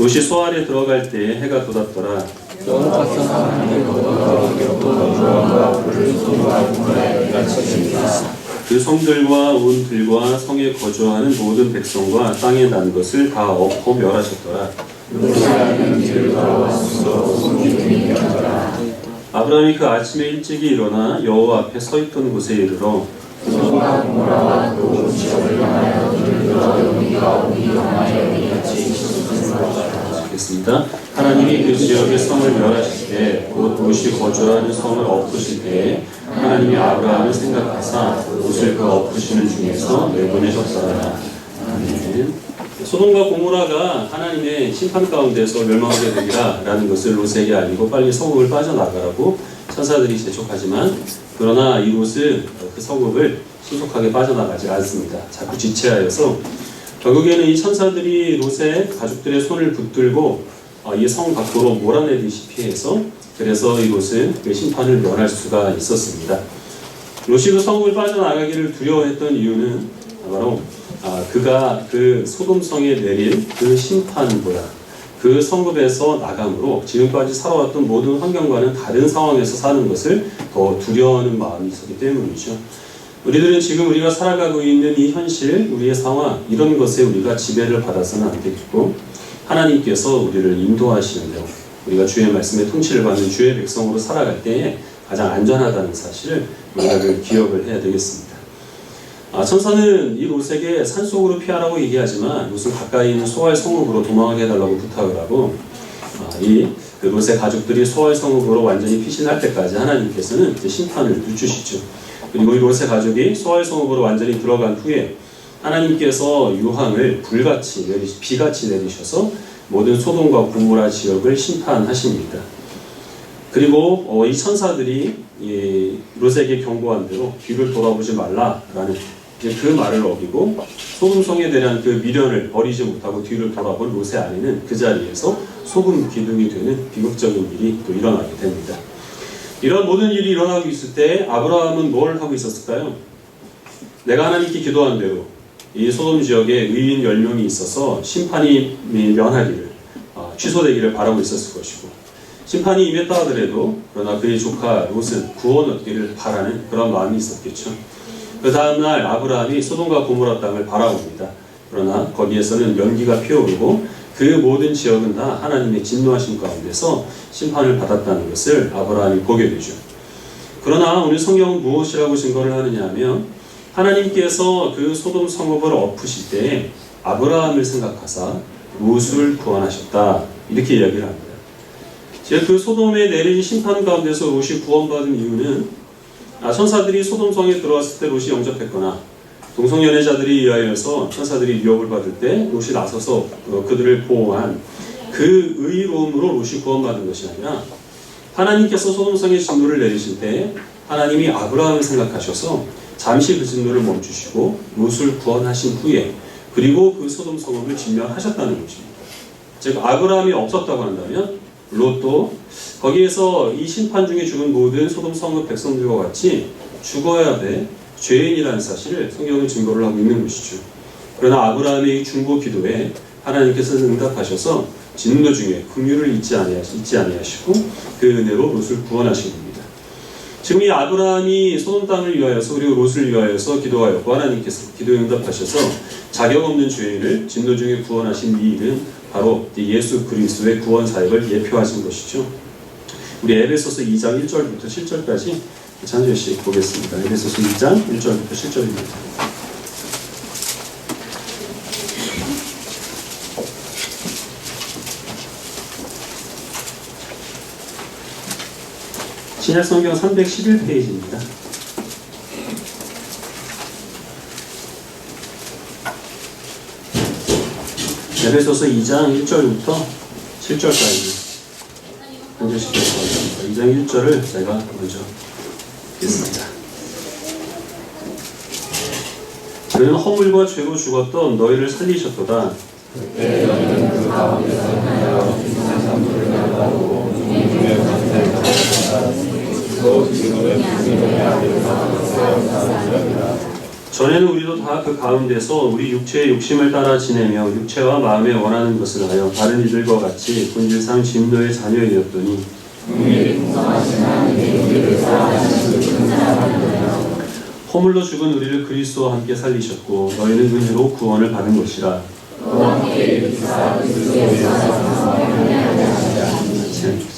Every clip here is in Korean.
롯이 소알에 들어갈 때 해가 돋았더라. 그 성들과 온 들과 성에 거주하는 모든 백성과 땅에 난 것을 다 엎어 멸하셨더라. 아브라함이 그 아침에 일찍이 일어나 여호와 앞에 서 있던 곳에 이르러 하겠습니다. 하나님이 그 지역의 성을 멸하실 때 곧 롯이 거주하는 성을 엎으실 때 하나님이 아브라함을 생각하사 롯을 그 엎으시는 중에서 내보내셨더라. 아멘. 소돔과 고모라가 하나님의 심판 가운데서 멸망하게 되리라 라는 것을 롯에게 알리고 빨리 성읍을 빠져나가라고 천사들이 재촉하지만 그러나 이 롯은 그 성읍을 신속하게 빠져나가지 않습니다. 자꾸 지체하여서 결국에는 이 천사들이 롯의 가족들의 손을 붙들고 이 성 밖으로 몰아내듯이 피해서 그래서 이 롯은 그 심판을 면할 수가 있었습니다. 롯이 그 성읍을 빠져나가기를 두려워했던 이유는 바로 그가 그 소돔성에 내린 그 심판보다 그 성읍에서 나감으로 지금까지 살아왔던 모든 환경과는 다른 상황에서 사는 것을 더 두려워하는 마음이 있었기 때문이죠. 우리들은 지금 우리가 살아가고 있는 이 현실, 우리의 상황, 이런 것에 우리가 지배를 받아서는 안 되겠고 하나님께서 우리를 인도하시는 대로 우리가 주의 말씀에 통치를 받는 주의 백성으로 살아갈 때에 가장 안전하다는 사실을 우리가 기억을 해야 되겠습니다. 천사는 이 롯에게 산속으로 피하라고 얘기하지만 롯은 가까이 있는 소알 성읍으로 도망하게 해달라고 부탁을 하고 그 롯의 가족들이 소알 성읍으로 완전히 피신할 때까지 하나님께서는 심판을 늦추시죠. 그리고 이 롯의 가족이 소알 성읍으로 완전히 들어간 후에 하나님께서 유황을 비같이 내리셔서 모든 소돔과 고모라 지역을 심판하십니다. 그리고 이 천사들이 롯에게 경고한 대로 뒤를 돌아보지 말라라는 그 말을 어기고 소돔성에 대한 그 미련을 버리지 못하고 뒤를 돌아본 롯의 아내는 그 자리에서 소금 기둥이 되는 비극적인 일이 또 일어나게 됩니다. 이런 모든 일이 일어나고 있을 때 아브라함은 뭘 하고 있었을까요? 내가 하나님께 기도한 대로 이 소돔 지역에 의인 10명이 있어서 심판이 면하기를 취소되기를 바라고 있었을 것이고 심판이 임했다 하더라도 그러나 그의 조카 롯은 구원 얻기를 바라는 그런 마음이 있었겠죠. 그 다음날 아브라함이 소돔과 고모라 땅을 바라봅니다. 그러나 거기에서는 연기가 피어오르고 그 모든 지역은 다 하나님의 진노하심 가운데서 심판을 받았다는 것을 아브라함이 보게 되죠. 그러나 오늘 성경은 무엇이라고 증거를 하느냐 하면 하나님께서 그 소돔 성읍을 엎으실 때 아브라함을 생각하사 롯을 구원하셨다 이렇게 이야기를 합니다. 즉 그 소돔에 내린 심판 가운데서 롯이 구원받은 이유는 천사들이 소돔성에 들어왔을 때 롯이 영접했거나 동성연애자들에 의하여서 천사들이 유혹을 받을 때 롯이 나서서 그들을 보호한 그 의로움으로 롯이 구원받은 것이 아니라 하나님께서 소돔성에 진노를 내리실 때 하나님이 아브라함을 생각하셔서 잠시 그 진노를 멈추시고 롯을 구원하신 후에 그리고 그 소돔 성읍을 진멸하셨다는 것입니다. 즉 아브라함이 없었다고 한다면 롯도 거기에서 이 심판 중에 죽은 모든 소돔 성읍 백성들과 같이 죽어야 될 죄인이라는 사실을 성경은 증거를 하고 있는 것이죠. 그러나 아브라함의 중보 기도에 하나님께서 응답하셔서 진노 중에 긍휼을 잊지 아니하시고 그 은혜로 롯을 구원하신 겁니다. 지금 이 아브라함이 소돔 땅을 위하여서 그리고 롯을 위하여서 기도하였고 하나님께서 기도에 응답하셔서 자격 없는 죄인을 진노 중에 구원하신 이 일은 바로 예수 그리스도의 구원 사역을 예표하신 것이죠. 우리 에베소서 2장 1절부터 7절까지 한 절씩 보겠습니다. 에베소서 2장 1절부터 7절입니다. 신약성경 311페이지입니다. 에베소서 2장 1절부터 7절까지 한 절씩 읽겠습니다. 2장 1절을 제가 먼저 읽겠습니다. 그는 허물과 죄로 죽었던 너희를 살리셨도다. 그때 너희는 그 가운데서 하여 비슷한 산물을 나가고 중에 또 지금의 부모의 아들을 낳아서 사람이라. 전에는 우리도 다 그 가운데서 우리 육체의 욕심을 따라 지내며 육체와 마음에 원하는 것을 하여 다른 이들과 같이 본질상 진노의 자녀이었더니 허물로 죽은 우리를 그리스도와 함께 살리셨고 너희는 은혜로 구원을 받은 것이라.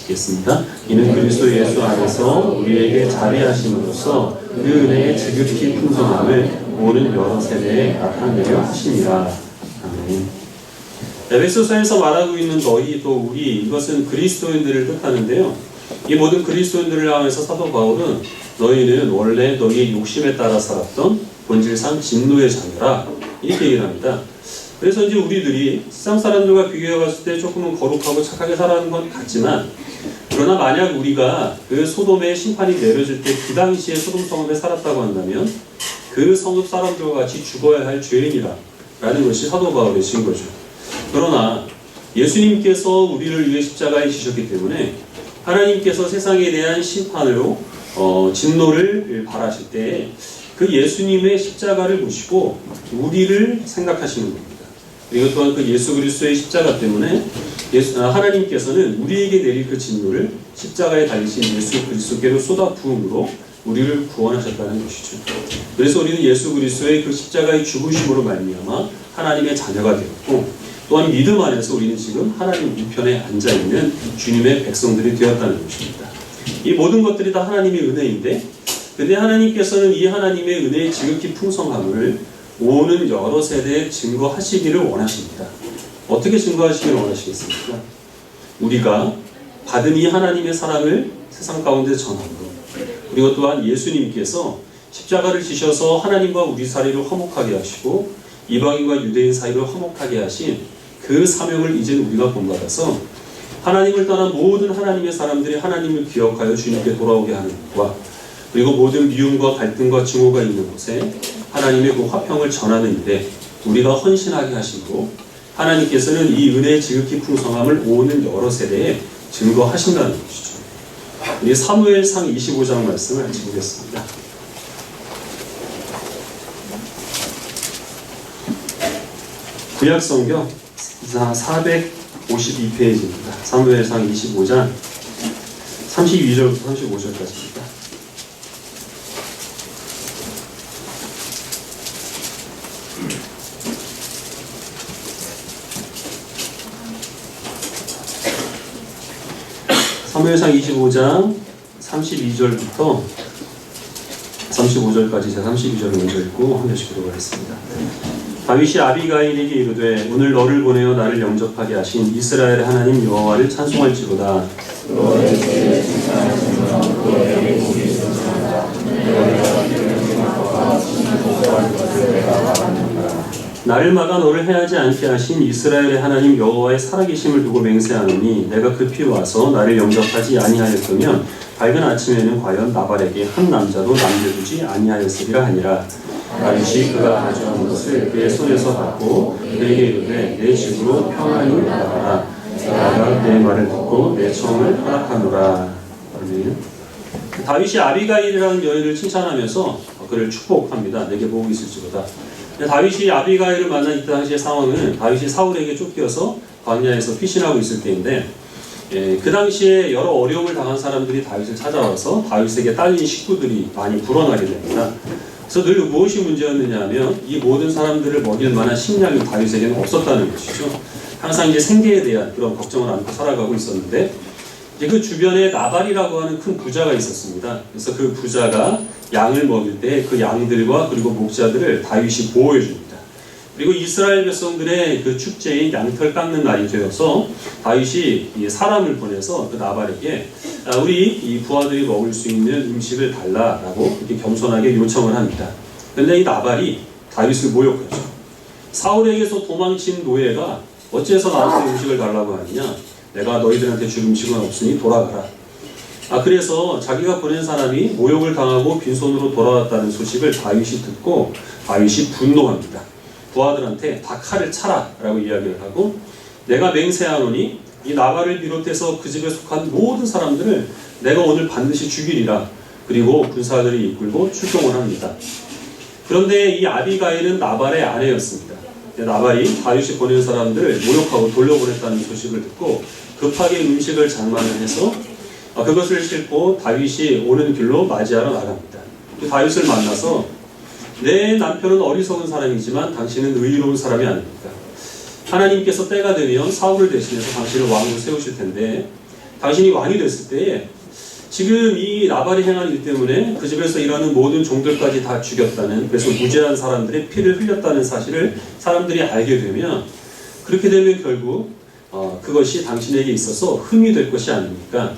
읽겠습니다. 이는 그리스도 예수 안에서 우리에게 자비하심으로써 그 은혜의 지극히 풍성함을 오는 여러 세대에 나타내려 하심이라. 아멘. 에베소서에서 말하고 있는 너희 또 우리, 이것은 그리스도인들을 뜻하는데요. 이 모든 그리스도인들을 향해서 사도 바울은 너희는 원래 너희의 욕심에 따라 살았던 본질상 진노의 자녀라 이렇게 얘기를 합니다. 그래서 이제 우리들이 세상 사람들과 비교해 봤을 때 조금은 거룩하고 착하게 살아가는 건 같지만, 그러나 만약 우리가 그 소돔의 심판이 내려질 때 그 당시에 소돔 성읍에 살았다고 한다면 그 성읍 사람들과 같이 죽어야 할 죄인이라 라는 것이 사도 바울의 증거죠. 그러나 예수님께서 우리를 위해 십자가에 지셨기 때문에 하나님께서 세상에 대한 심판으로 진노를 발하실 때 그 예수님의 십자가를 보시고 우리를 생각하시는 겁니다. 그리고 또한 그 예수 그리스도의 십자가 때문에 하나님께서는 우리에게 내릴 그 진노를 십자가에 달리신 예수 그리스도께로 쏟아 부음으로 우리를 구원하셨다는 것이죠. 그래서 우리는 예수 그리스도의 그 십자가의 죽으심으로 말미암아 하나님의 자녀가 되었고, 또한 믿음 안에서 우리는 지금 하나님 우편에 앉아있는 주님의 백성들이 되었다는 것입니다. 이 모든 것들이 다 하나님의 은혜인데, 근데 하나님께서는 이 하나님의 은혜의 지극히 풍성함을 오는 여러 세대에 증거하시기를 원하십니다. 어떻게 증거하시기를 원하시겠습니까? 우리가 받은 이 하나님의 사랑을 세상 가운데 전함으로, 그리고 또한 예수님께서 십자가를 지셔서 하나님과 우리 사이를 화목하게 하시고 이방인과 유대인 사이를 화목하게 하신 그 사명을 이제 우리가 본받아서 하나님을 떠난 모든 하나님의 사람들이 하나님을 기억하여 주님께 돌아오게 하는 것과, 그리고 모든 미움과 갈등과 증오가 있는 곳에 하나님의 그 화평을 전하는 일에 우리가 헌신하게 하심으로 하나님께서는 이 은혜의 지극히 풍성함을 오는 여러 세대에 증거하신다는 것이죠. 우리 사무엘상 25장 말씀을 같이 보겠습니다. 구약성경 452페이지입니다. 사무엘상 25장 32절부터 35절까지입니다. 사무엘상 25장 32절부터 35절까지 제가 32절을 먼저 읽고 한 절씩 들어가겠습니다. 다윗이 아비가일에게 이르되 오늘 너를 보내어 나를 영접하게 하신 이스라엘의 하나님 여호와를 찬송할지로다. 나를 막아 너를 해하지 않게 하신 이스라엘의 하나님 여호와의 살아계심을 두고 맹세하노니 내가 급히 와서 나를 영접하지 아니하였으면 밝은 아침에는 과연 나발에게 한 남자도 남겨두지 아니하였으리라 하니라. 다윗이 그가 가져온 것을 그의 손에서 받고 그에게 이르되 내 집으로 평안히 나가라. 내가 내 말을 듣고 내 청을 허락하노라. 다윗이 아비가일이라는 여인을 칭찬하면서 그를 축복합니다. 내게 복이 있을지로다. 다윗이 아비가일을 만난 이 당시의 상황은 다윗이 사울에게 쫓겨서 광야에서 피신하고 있을 때인데, 그 당시에 여러 어려움을 당한 사람들이 다윗을 찾아와서 다윗에게 딸린 식구들이 많이 불어나게 됩니다. 그래서 늘 무엇이 문제였느냐 하면 이 모든 사람들을 먹일 만한 식량이 다윗에게는 없었다는 것이죠. 항상 이제 생계에 대한 그런 걱정을 안고 살아가고 있었는데, 이제 그 주변에 나발이라고 하는 큰 부자가 있었습니다. 그래서 그 부자가 양을 먹일 때 그 양들과 그리고 목자들을 다윗이 보호해 줍니다. 그리고 이스라엘 백성들의 그 축제인 양털 깎는 날이 되어서 다윗이 사람을 보내서 그 나발에게 우리 이 부하들이 먹을 수 있는 음식을 달라라고 이렇게 겸손하게 요청을 합니다. 그런데 이 나발이 다윗을 모욕하죠. 사울에게서 도망친 노예가 어째서 나한테 음식을 달라고 하느냐? 내가 너희들한테 줄 음식은 없으니 돌아가라. 그래서 자기가 보낸 사람이 모욕을 당하고 빈손으로 돌아왔다는 소식을 다윗이 듣고 다윗이 분노합니다. 부하들한테 다 칼을 차라 라고 이야기를 하고, 내가 맹세하노니 이 나발을 비롯해서 그 집에 속한 모든 사람들을 내가 오늘 반드시 죽이리라. 그리고 군사들이 이끌고 출동을 합니다. 그런데 이 아비가일은 나발의 아내였습니다. 나발이 다윗이 보낸 사람들을 모욕하고 돌려보냈다는 소식을 듣고 급하게 음식을 장만을 해서 그것을 싣고 다윗이 오는 길로 맞이하러 나갑니다. 다윗을 만나서 내 남편은 어리석은 사람이지만 당신은 의로운 사람이 아닙니까? 하나님께서 때가 되면 사울을 대신해서 당신을 왕으로 세우실 텐데 당신이 왕이 됐을 때에 지금 이 나발이 행한 일 때문에 그 집에서 일하는 모든 종들까지 다 죽였다는, 그래서 무죄한 사람들의 피를 흘렸다는 사실을 사람들이 알게 되면, 그렇게 되면 결국 그것이 당신에게 있어서 흠이 될 것이 아닙니까?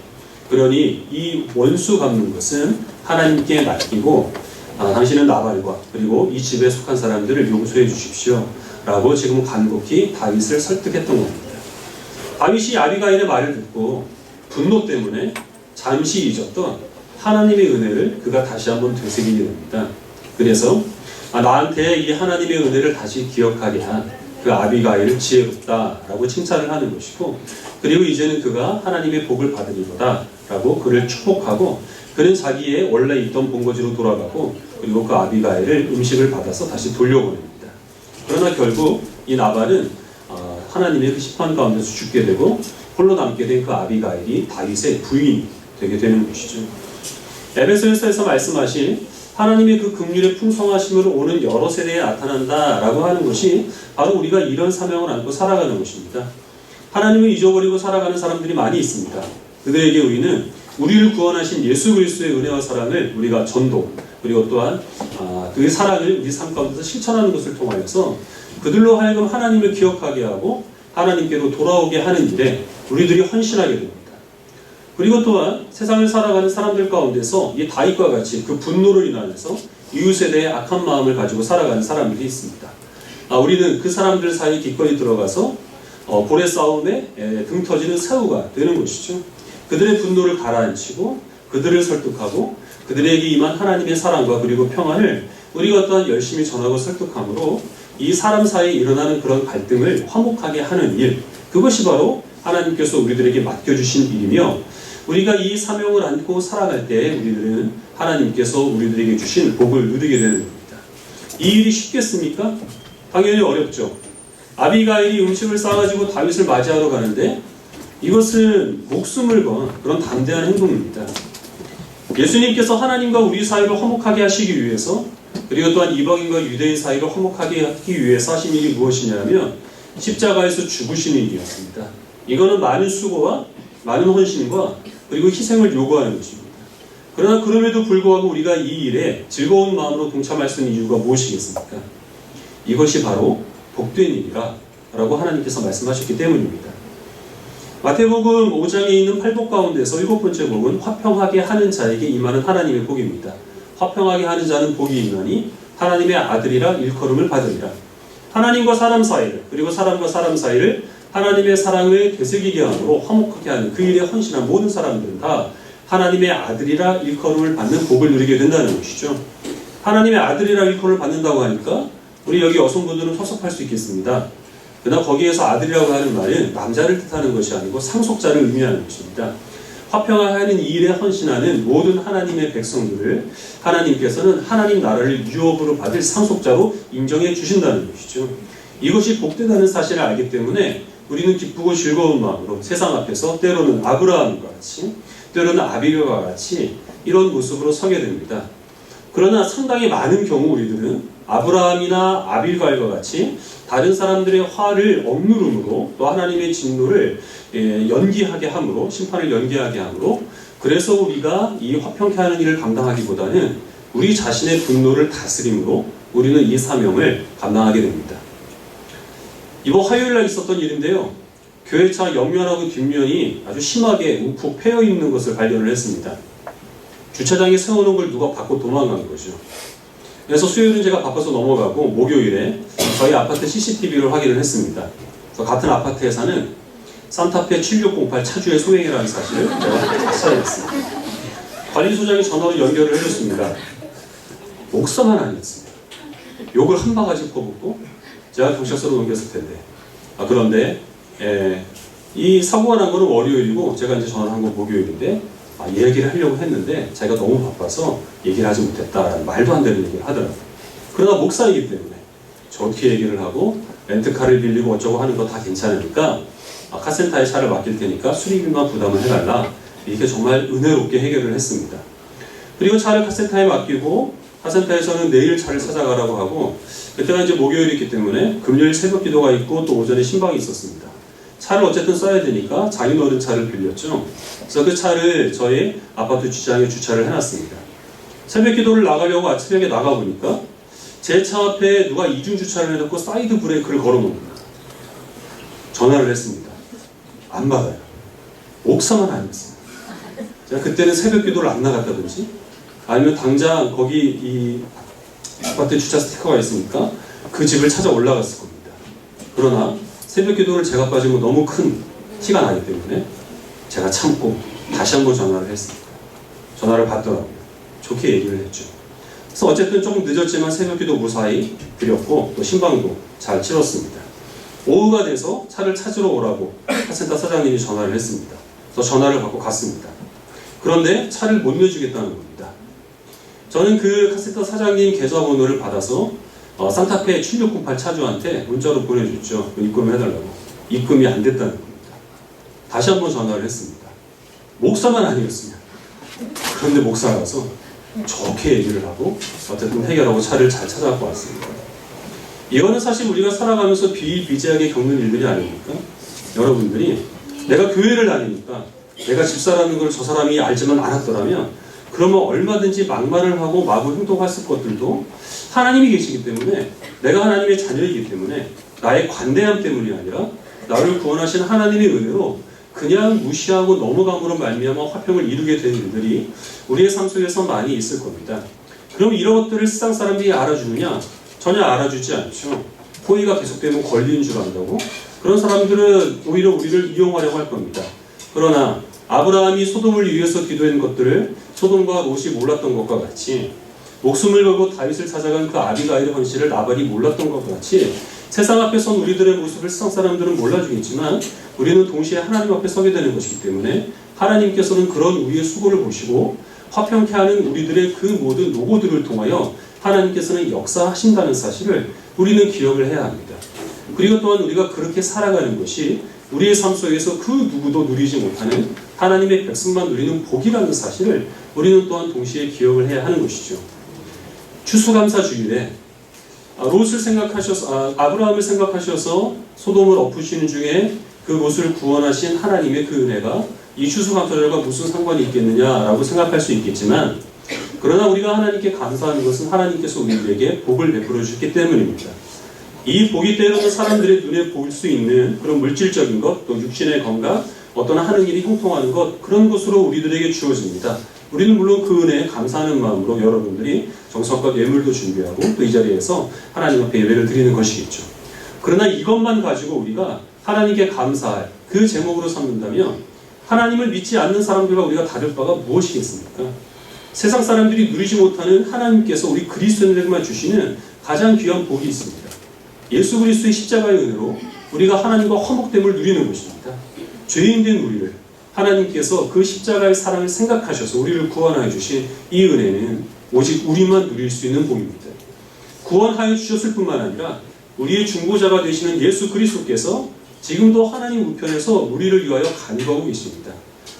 그러니 이 원수 갚는 것은 하나님께 맡기고 당신은 나발과 그리고 이 집에 속한 사람들을 용서해 주십시오 라고 지금 간곡히 다윗을 설득했던 겁니다. 다윗이 아비가일의 말을 듣고 분노 때문에 잠시 잊었던 하나님의 은혜를 그가 다시 한번 되새기게 됩니다. 그래서 나한테 이 하나님의 은혜를 다시 기억하게 한 그 아비가일을 지혜롭다라고 칭찬을 하는 것이고, 그리고 이제는 그가 하나님의 복을 받으리로다 라고 그를 축복하고, 그는 자기의 원래 있던 본거지로 돌아가고, 그리고 그 아비가일을 음식을 받아서 다시 돌려보냅니다. 그러나 결국 이 나발은 하나님의 그 심판 가운데서 죽게 되고 홀로 남게 된 그 아비가일이 다윗의 부인이 되게 되는 것이죠. 에베소서에서 말씀하신 하나님의 그 긍휼의 풍성하심으로 오는 여러 세대에 나타난다라고 하는 것이 바로 우리가 이런 사명을 안고 살아가는 것입니다. 하나님을 잊어버리고 살아가는 사람들이 많이 있습니다. 그들에게 우리는 우리를 구원하신 예수 그리스도의 은혜와 사랑을 우리가 전도, 그리고 또한 그 사랑을 우리 삶 가운데서 실천하는 것을 통하여서 그들로 하여금 하나님을 기억하게 하고 하나님께로 돌아오게 하는 일에 우리들이 헌신하게 됩니다. 그리고 또한 세상을 살아가는 사람들 가운데서 이 다윗과 같이 그 분노로 인하여서 이웃에 대해 악한 마음을 가지고 살아가는 사람들이 있습니다. 우리는 그 사람들 사이에 기꺼이 들어가서 고래 싸움에 등 터지는 새우가 되는 것이죠. 그들의 분노를 가라앉히고 그들을 설득하고 그들에게 임한 하나님의 사랑과 그리고 평안을 우리가 또한 열심히 전하고 설득함으로 이 사람 사이에 일어나는 그런 갈등을 화목하게 하는 일, 그것이 바로 하나님께서 우리들에게 맡겨주신 일이며, 우리가 이 사명을 안고 살아갈 때 우리들은 하나님께서 우리들에게 주신 복을 누리게 되는 겁니다. 이 일이 쉽겠습니까? 당연히 어렵죠. 아비가일이 음식을 싸가지고 다윗을 맞이하러 가는데 이것은 목숨을 건 그런 담대한 행동입니다. 예수님께서 하나님과 우리 사이를 화목하게 하시기 위해서, 그리고 또한 이방인과 유대인 사이를 화목하게 하기 위해서 하신 일이 무엇이냐면 십자가에서 죽으시는 일이었습니다. 이거는 많은 수고와 많은 헌신과 그리고 희생을 요구하는 것입니다. 그러나 그럼에도 불구하고 우리가 이 일에 즐거운 마음으로 동참할 수 있는 이유가 무엇이겠습니까? 이것이 바로 복된 일이라 라고 하나님께서 말씀하셨기 때문입니다. 마태복음 5장에 있는 8복 가운데서 7번째 복은 화평하게 하는 자에게 임하는 하나님의 복입니다. 화평하게 하는 자는 복이 있나니 하나님의 아들이라 일컬음을 받으리라. 하나님과 사람 사이를, 그리고 사람과 사람 사이를 하나님의 사랑을 되새기게 함으로 화목하게 하는 그 일에 헌신한 모든 사람들은 다 하나님의 아들이라 일컬음을 받는 복을 누리게 된다는 것이죠. 하나님의 아들이라 일컬음을 받는다고 하니까 우리 여기 여성분들은 섭섭할 수 있겠습니다. 그러나 거기에서 아들이라고 하는 말은 남자를 뜻하는 것이 아니고 상속자를 의미하는 것입니다. 화평하는 이 일에 헌신하는 모든 하나님의 백성들을 하나님께서는 하나님 나라를 유업으로 받을 상속자로 인정해 주신다는 것이죠. 이것이 복되다는 사실을 알기 때문에 우리는 기쁘고 즐거운 마음으로 세상 앞에서 때로는 아브라함과 같이, 때로는 아비가와 같이 이런 모습으로 서게 됩니다. 그러나 상당히 많은 경우 우리들은 아브라함이나 아빌갈과 같이 다른 사람들의 화를 억누름으로 또 하나님의 진노를 연기하게 함으로, 심판을 연기하게 함으로, 그래서 우리가 이 화평케 하는 일을 감당하기보다는 우리 자신의 분노를 다스림으로 우리는 이 사명을 감당하게 됩니다. 이번 화요일날 있었던 일인데요, 교회차 옆면하고 뒷면이 아주 심하게 우푹 패여 있는 것을 발견을 했습니다. 주차장에 세워놓은 걸 누가 받고 도망간 거죠. 그래서 수요일은 제가 바빠서 넘어가고 목요일에 저희 아파트 CCTV를 확인을 했습니다. 그래서 같은 아파트에 사는 산타페 7608 차주의 소행이라는 사실을 제가 찾아냈습니다. 관리소장이 전화로 연결을 해줬습니다. 목사만 아니었습니다. 욕을 한 바가지 퍼붓고 제가 경찰서로 넘겼을 텐데. 그런데 이 사고가 난 거는 월요일이고 제가 이제 전화를 한 건 목요일인데 얘기를 하려고 했는데 자기가 너무 바빠서 얘기를 하지 못했다라는 말도 안 되는 얘기를 하더라고요. 그러나 목사이기 때문에 좋게 얘기를 하고 렌트카를 빌리고 어쩌고 하는 거 다 괜찮으니까 카센터에 차를 맡길 테니까 수리비만 부담을 해달라. 이렇게 정말 은혜롭게 해결을 했습니다. 그리고 차를 카센터에 맡기고 카센터에서는 내일 차를 찾아가라고 하고, 그때가 이제 목요일이기 때문에 금요일 새벽 기도가 있고 또 오전에 신방이 있었습니다. 차를 어쨌든 써야 되니까 장인어른 차를 빌렸죠. 그래서 그 차를 저희 아파트 주차장에 주차를 해놨습니다. 새벽 기도를 나가려고 새벽에 나가보니까 제 차 앞에 누가 이중 주차를 해놓고 사이드 브레이크를 걸어놓습니다. 전화를 했습니다. 안 받아요. 목사만 아니었어요. 제가 그때는 새벽 기도를 안 나갔다든지 아니면 당장 거기 이 아파트 주차 스티커가 있으니까 그 집을 찾아 올라갔을 겁니다. 그러나 새벽 기도를 제가 빠지면 너무 큰 티가 나기 때문에 제가 참고 다시 한번 전화를 했습니다. 전화를 받더라고요. 좋게 얘기를 했죠. 그래서 어쨌든 조금 늦었지만 새벽 기도 무사히 드렸고 또 신방도 잘 치렀습니다. 오후가 돼서 차를 찾으러 오라고 카센터 사장님이 전화를 했습니다. 그래서 전화를 받고 갔습니다. 그런데 차를 못 내주겠다는 겁니다. 저는 그 카센터 사장님 계좌번호를 받아서 산타페 7608 차주한테 문자로 보내줬죠. 입금을 해달라고. 입금이 안 됐다는 겁니다. 다시 한번 전화를 했습니다. 목사만 아니었으면. 그런데 목사라서 좋게 얘기를 하고 어쨌든 해결하고 차를 잘 찾아갖고 왔습니다. 이거는 사실 우리가 살아가면서 비일비재하게 겪는 일들이 아닙니까? 여러분들이 내가 교회를 다니니까 내가 집사라는 걸 저 사람이 알지만 않았더라면 그러면 얼마든지 막말을 하고 마구 행동했을 것들도 하나님이 계시기 때문에, 내가 하나님의 자녀이기 때문에 나의 관대함 때문이 아니라 나를 구원하신 하나님의 은혜로 그냥 무시하고 넘어감으로 말미암아 화평을 이루게 된 일들이 우리의 삶 속에서 많이 있을 겁니다. 그럼 이런 것들을 세상 사람들이 알아주느냐? 전혀 알아주지 않죠. 호의가 계속되면 권리인 줄 안다고? 그런 사람들은 오히려 우리를 이용하려고 할 겁니다. 그러나 아브라함이 소돔을 위해서 기도한 것들을 소돔과 롯이 몰랐던 것과 같이, 목숨을 걸고 다윗을 찾아간 그 아비가일의 헌신을 나발이 몰랐던 것과 같이, 세상 앞에 선 우리들의 모습을 세상 사람들은 몰라주겠지만 우리는 동시에 하나님 앞에 서게 되는 것이기 때문에 하나님께서는 그런 우리의 수고를 보시고 화평케 하는 우리들의 그 모든 노고들을 통하여 하나님께서는 역사하신다는 사실을 우리는 기억을 해야 합니다. 그리고 또한 우리가 그렇게 살아가는 것이 우리의 삶 속에서 그 누구도 누리지 못하는 하나님의 백성만 누리는 복이라는 사실을 우리는 또한 동시에 기억을 해야 하는 것이죠. 추수감사 주일에 롯을 생각하셔서 아브라함을 생각하셔서 소돔을 엎으시는 중에 그 롯을 구원하신 하나님의 그 은혜가 이 추수감사절과 무슨 상관이 있겠느냐라고 생각할 수 있겠지만, 그러나 우리가 하나님께 감사하는 것은 하나님께서 우리에게 복을 베풀어 주셨기 때문입니다. 이 복이 때로는 사람들의 눈에 보일 수 있는 그런 물질적인 것, 또 육신의 건강, 어떤 하는 일이 형통하는 것, 그런 것으로 우리들에게 주어집니다. 우리는 물론 그 은혜에 감사하는 마음으로 여러분들이 정성껏 예물도 준비하고 또 이 자리에서 하나님 앞에 예배를 드리는 것이겠죠. 그러나 이것만 가지고 우리가 하나님께 감사할 그 제목으로 삼는다면 하나님을 믿지 않는 사람들과 우리가 다를 바가 무엇이겠습니까? 세상 사람들이 누리지 못하는 하나님께서 우리 그리스도인들에게만 주시는 가장 귀한 복이 있습니다. 예수 그리스도의 십자가의 은혜로 우리가 하나님과 화목됨을 누리는 것입니다. 죄인된 우리를 하나님께서 그 십자가의 사랑을 생각하셔서 우리를 구원하여 주신 이 은혜는 오직 우리만 누릴 수 있는 복입니다. 구원하여 주셨을 뿐만 아니라 우리의 중보자가 되시는 예수 그리스도께서 지금도 하나님 우편에서 우리를 위하여 간구하고 계십니다.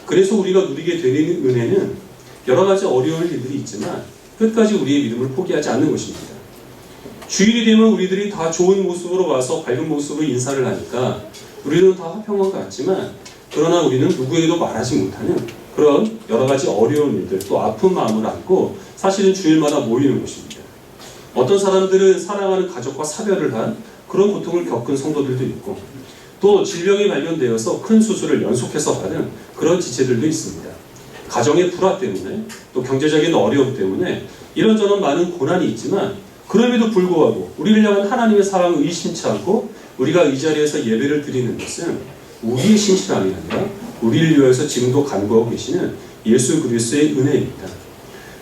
그래서 우리가 누리게 되는 은혜는 여러 가지 어려운 일들이 있지만 끝까지 우리의 믿음을 포기하지 않는 것입니다. 주일이 되면 우리들이 다 좋은 모습으로 와서 밝은 모습으로 인사를 하니까 우리는 다 화평한 것 같지만, 그러나 우리는 누구에게도 말하지 못하는 그런 여러 가지 어려운 일들, 또 아픈 마음을 안고 사실은 주일마다 모이는 것입니다. 어떤 사람들은 사랑하는 가족과 사별을 한 그런 고통을 겪은 성도들도 있고, 또 질병이 발견되어서 큰 수술을 연속해서 받은 그런 지체들도 있습니다. 가정의 불화 때문에, 또 경제적인 어려움 때문에 이런저런 많은 고난이 있지만, 그럼에도 불구하고 우리를 향한 하나님의 사랑을 의심치 않고 우리가 이 자리에서 예배를 드리는 것은 우리의 신실함이 아니라 우리를 위해서 지금도 간구하고 계시는 예수 그리스도의 은혜입니다.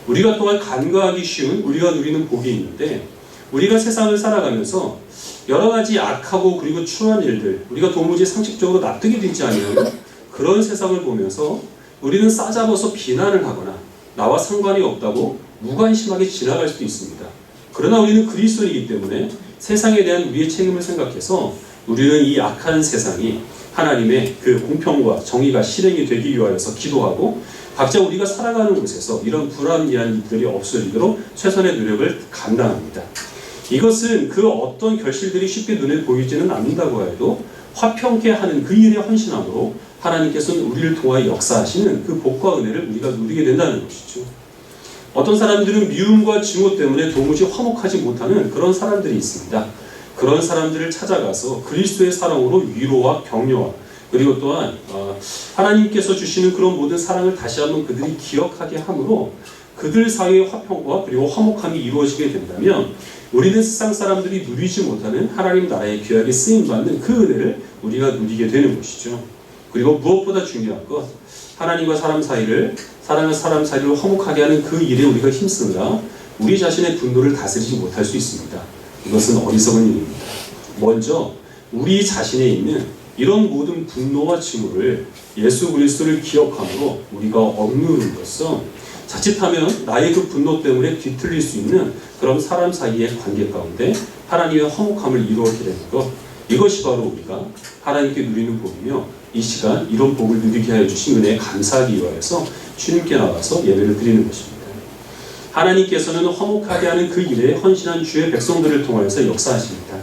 우리가 또한 간구하기 쉬운 우리가 누리는 복이 있는데, 우리가 세상을 살아가면서 여러 가지 악하고 그리고 추한 일들, 우리가 도무지 상식적으로 납득이 되지 않는 그런 세상을 보면서 우리는 싸잡아서 비난을 하거나 나와 상관이 없다고 무관심하게 지나갈 수도 있습니다. 그러나 우리는 그리스도인이기 때문에 세상에 대한 우리의 책임을 생각해서 우리는 이 악한 세상이 하나님의 그 공평과 정의가 실행이 되기 위하여서 기도하고 각자 우리가 살아가는 곳에서 이런 불합리한 일들이 없어지도록 최선의 노력을 감당합니다. 이것은 그 어떤 결실들이 쉽게 눈에 보이지는 않는다고 해도 화평케 하는 그 일에 헌신함으로 하나님께서는 우리를 통하여 역사하시는 그 복과 은혜를 우리가 누리게 된다는 것이죠. 어떤 사람들은 미움과 증오 때문에 도무지 화목하지 못하는 그런 사람들이 있습니다. 그런 사람들을 찾아가서 그리스도의 사랑으로 위로와 격려와 그리고 또한 하나님께서 주시는 그런 모든 사랑을 다시 한번 그들이 기억하게 함으로 그들 사이의 화평과 그리고 화목함이 이루어지게 된다면 우리는 세상 사람들이 누리지 못하는 하나님 나라의 귀하게 쓰임받는 그 은혜를 우리가 누리게 되는 것이죠. 그리고 무엇보다 중요한 것, 하나님과 사람 사이를 사랑하는 사람 사이를 화목하게 하는 그 일에 우리가 힘쓰느라 우리 자신의 분노를 다스리지 못할 수 있습니다. 이것은 어리석은 일입니다. 먼저 우리 자신에 있는 이런 모든 분노와 증오를 예수 그리스도를 기억함으로 우리가 억누름으로써 자칫하면 나의 그 분노 때문에 뒤틀릴 수 있는 그런 사람 사이의 관계 가운데 하나님의 화목함을 이루어게 되는 것, 이것이 바로 우리가 하나님께 누리는 복이며 이 시간 이런 복을 누리게 하여 주신 은혜에 감사하기 위하여서 주님께 나가서 예배를 드리는 것입니다. 하나님께서는 화목하게 하는 그 일에 헌신한 주의 백성들을 통하여서 역사하십니다.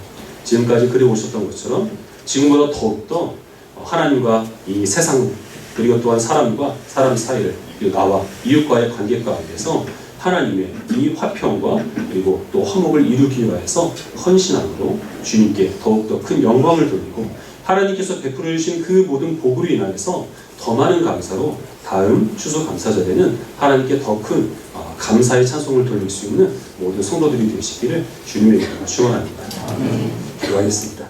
지금까지 그려오셨던 것처럼 지금보다 더욱더 하나님과 이 세상 그리고 또한 사람과 사람 사이를 그리고 나와 이웃과의 관계 가운데서 하나님의 이 화평과 그리고 또 화목을 이루기 위해서 헌신함으로 주님께 더욱더 큰 영광을 돌리고 하나님께서 베풀어 주신 그 모든 복으로 인하여서 더 많은 감사로 다음 추수감사절에는 하나님께 더 큰 감사의 찬송을 돌릴 수 있는 모든 성도들이 되시기를 주님의 이름으로 축원합니다. 기도하겠습니다.